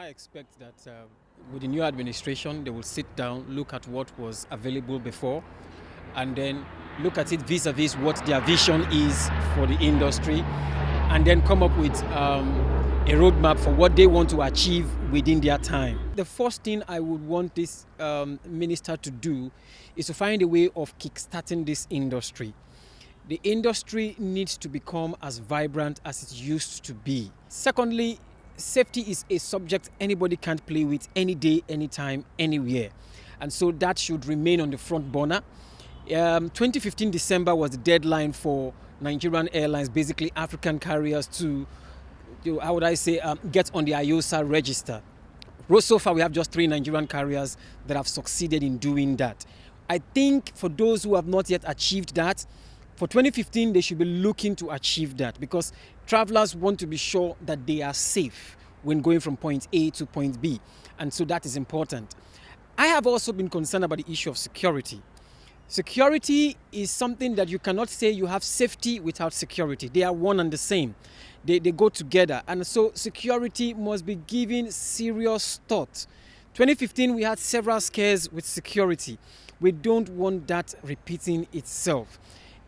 expect that with the new administration, they will sit down, look at what was available before, and then look at it vis-a-vis what their vision is for the industry, and then come up with a roadmap for what they want to achieve within their time. The first thing I would want this minister to do is to find a way of kickstarting this industry. The industry needs to become as vibrant as it used to be. Secondly, safety is a subject anybody can't play with any day, anytime, anywhere. And so that should remain on the front burner. 2015 December was the deadline for Nigerian airlines, basically African carriers, to how would I say, get on the IOSA register. So far, we have just 3 Nigerian carriers that have succeeded in doing that. I think for those who have not yet achieved that, for 2015, they should be looking to achieve that, because travelers want to be sure that they are safe when going from point A to point B. And so that is important. I have also been concerned about the issue of security. Security is something that you cannot say you have safety without security. They are one and the same. They go together. And so security must be given serious thought. 2015, we had several scares with security. We don't want that repeating itself.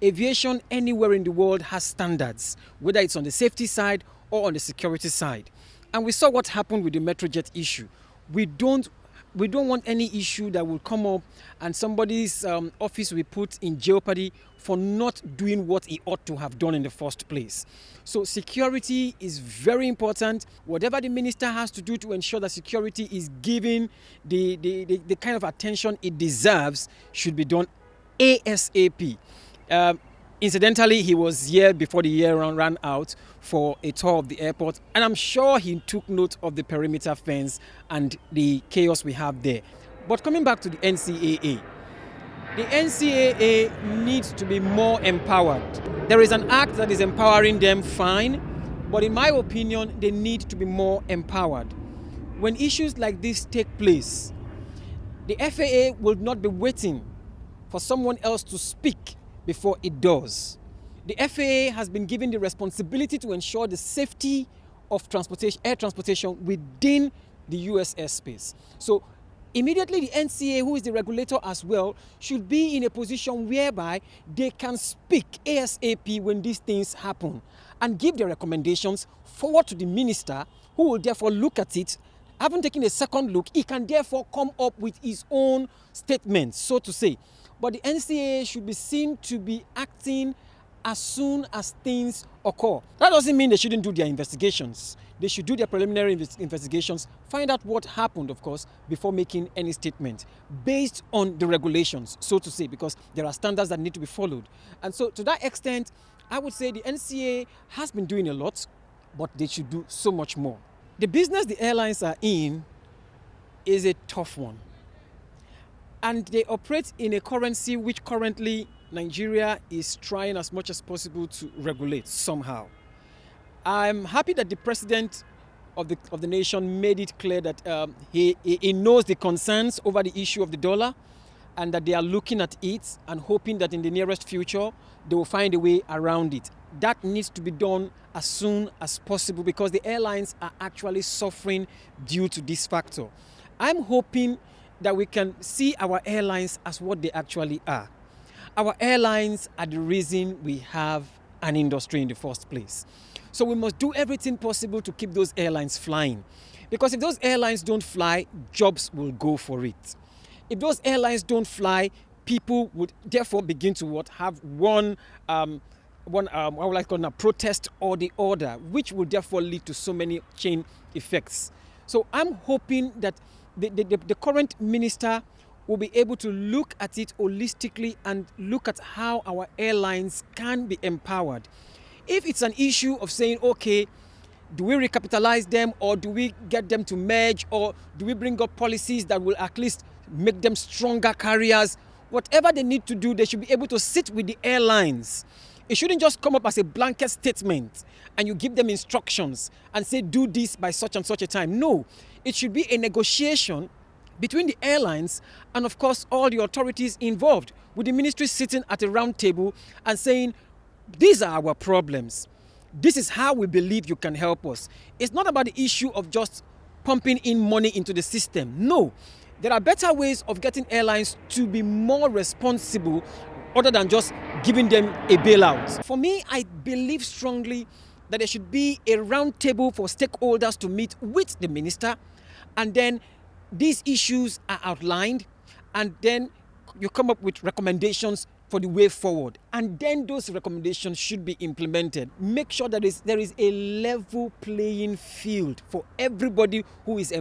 Aviation anywhere in the world has standards, whether it's on the safety side or on the security side. And we saw what happened with the Metrojet issue. We don't want any issue that will come up and somebody's office will be put in jeopardy for not doing what he ought to have done in the first place. So security is very important. Whatever the minister has to do to ensure that security is given the kind of attention it deserves should be done ASAP. Incidentally, he was here before the year ran out for a tour of the airport, and I'm sure he took note of the perimeter fence and the chaos we have there. But coming back to the NCAA needs to be more empowered. There is an act that is empowering them, fine, but in my opinion, they need to be more empowered. When issues like this take place, the FAA will not be waiting for someone else to speak before it does. The FAA has been given the responsibility to ensure the safety of air transportation within the US airspace. So immediately the NCAA, who is the regulator as well, should be in a position whereby they can speak ASAP when these things happen and give their recommendations forward to the minister, who will therefore look at it. Having taken a second look, he can therefore come up with his own statement, so to say. But the NCAA should be seen to be acting as soon as things occur. That doesn't mean they shouldn't do their investigations. They should do their preliminary investigations, find out what happened, of course, before making any statement based on the regulations, so to say, because there are standards that need to be followed. And so to that extent, I would say the NCAA has been doing a lot, but they should do so much more. The business the airlines are in is a tough one. And they operate in a currency which currently Nigeria is trying as much as possible to regulate somehow. I'm happy that the president of the nation made it clear that he knows the concerns over the issue of the dollar, and that they are looking at it and hoping that in the nearest future they will find a way around it. That needs to be done as soon as possible, because the airlines are actually suffering due to this factor. I'm hoping that we can see our airlines as what they actually are. Our airlines are the reason we have an industry in the first place. So we must do everything possible to keep those airlines flying. Because if those airlines don't fly, jobs will go for it. If those airlines don't fly, people would therefore begin to have one protest or the order, which will therefore lead to so many chain effects. So I'm hoping that the current minister will be able to look at it holistically and look at how our airlines can be empowered. If it's an issue of saying, okay, do we recapitalize them, or do we get them to merge, or do we bring up policies that will at least make them stronger carriers? Whatever they need to do, they should be able to sit with the airlines. It shouldn't just come up as a blanket statement and you give them instructions and say, do this by such and such a time. No, it should be a negotiation between the airlines and, of course, all the authorities involved, with the ministry sitting at a round table and saying, these are our problems. This is how we believe you can help us. It's not about the issue of just pumping in money into the system. No, there are better ways of getting airlines to be more responsible other than just giving them a bailout. For me, I believe strongly that there should be a round table for stakeholders to meet with the minister, and then these issues are outlined, and then you come up with recommendations for the way forward, and then those recommendations should be implemented. Make sure that there is a level playing field for everybody who is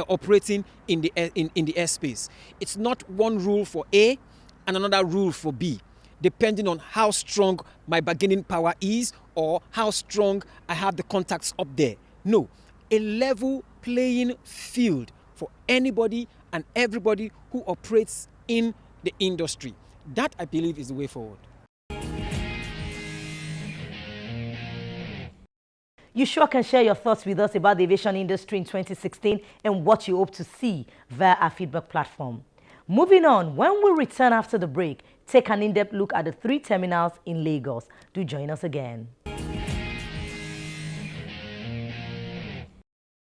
operating in the airspace. It's not one rule for A and another rule for B, depending on how strong my bargaining power is or how strong I have the contacts up there. No, a level playing field for anybody and everybody who operates in the industry. That, I believe, is the way forward. You sure can share your thoughts with us about the aviation industry in 2016 and what you hope to see via our feedback platform. Moving on, when we return after the break, take an in-depth look at the 3 terminals in Lagos. Do join us again.